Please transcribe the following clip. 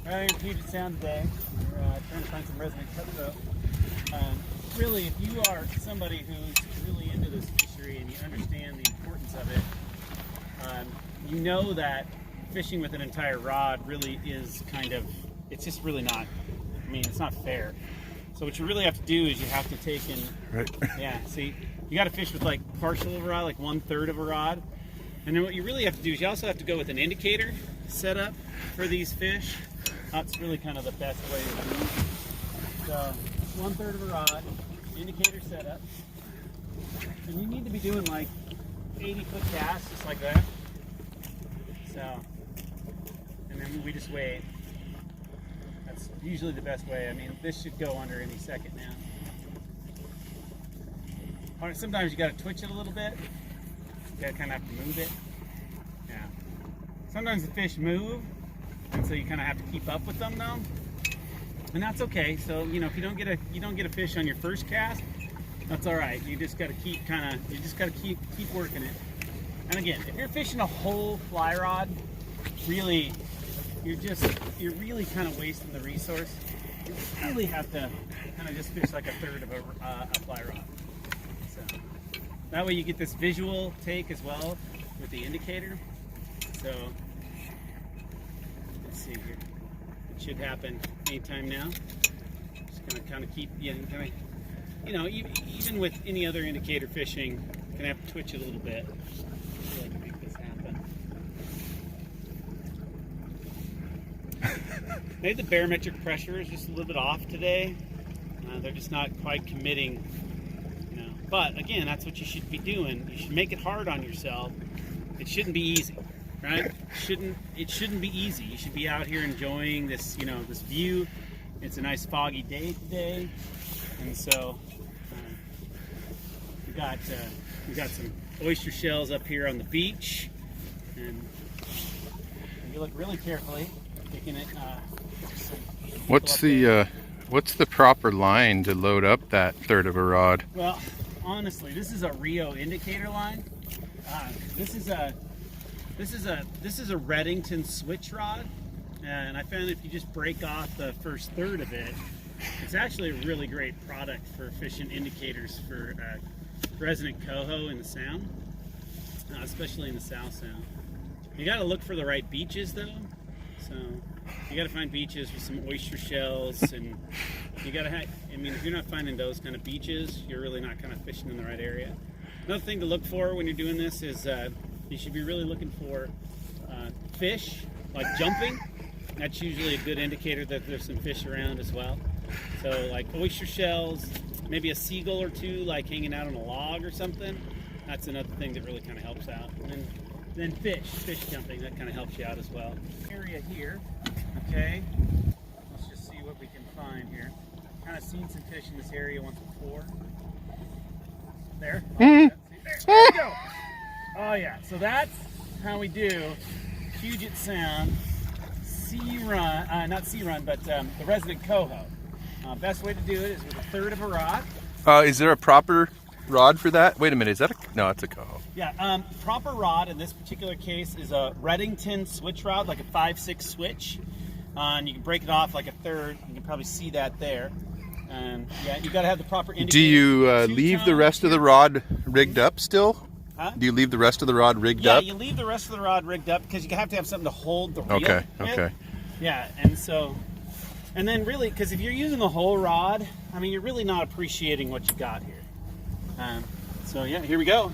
We're in Puget Sound today. We're trying to find some resonant cutthroat. Really, if you are somebody who's really into this fishery and you understand the importance of it, you know that fishing with an entire rod really is it's just really not, it's not fair. So what you really have to do is you have to take see, you got to fish with like partial of a rod, like 1/3 of a rod. And then what you really have to do is you also have to go with an indicator setup for these fish. That's really kind of the best way to do it. So 1/3 of a rod, indicator setup. And you need to be doing like 80-foot casts, just like that. So, and then we just wait. That's usually the best way. This should go under any second now. Sometimes you got to twitch it a little bit. You got to kind of have to move it. Yeah. Sometimes the fish move, and so you kind of have to keep up with them though. And that's okay. So if you don't get a fish on your first cast, that's all right. You just got to keep keep working it. And again, if you're fishing a whole fly rod, really, you're really kind of wasting the resource. You really have to kind of just fish like 1/3 of a fly rod. So that way you get this visual take as well with the indicator. So let's see here. It should happen anytime now. Just gonna kind of keep, even with any other indicator fishing, gonna have to twitch it a little bit. To make this happen. Maybe the barometric pressure is just a little bit off today. They're just not quite committing. But again, that's what you should be doing. You should make it hard on yourself. It shouldn't be easy, right? It shouldn't be easy. You should be out here enjoying this, this view. It's a nice foggy day today, and so we got some oyster shells up here on the beach, and you look really carefully, picking it. What's the proper line to load up that 1/3 of a rod? Well, honestly, this is a Rio indicator line. This is a Redington switch rod, and I found if you just break off the first third of it, it's actually a really great product for fishing indicators for resonant coho in the Sound, especially in the South Sound. You got to look for the right beaches though, so you got to find beaches with some oyster shells, and you got to have, if you're not finding those kind of beaches, you're really not kind of fishing in the right area. Another thing to look for when you're doing this is you should be really looking for fish, like jumping. That's usually a good indicator that there's some fish around as well. So like oyster shells, maybe a seagull or two like hanging out on a log or something. That's another thing that really kind of helps out. And then fish jumping, that kind of helps you out as well. Area here, okay. Let's just see what we can find here. Kind of seen some fish in this area once before. There. There we go. Oh yeah, so that's how we do Puget Sound sea run, not sea run, but the resonant coho. Best way to do it is with 1/3 of a rod. Is there a proper rod for that? Wait a minute, no, it's a coho. Yeah, proper rod in this particular case is a Redington switch rod, like a 5/6 switch. And you can break it off like 1/3. You can probably see that there. And yeah, you got to have the proper indicator. Do you leave the rest of the rod rigged up still? Huh? Do you leave the rest of the rod rigged up? Yeah, you leave the rest of the rod rigged up because you have to have something to hold the reel. Okay. Yeah, and then really, because if you're using the whole rod, you're really not appreciating what you got here. So yeah, here we go.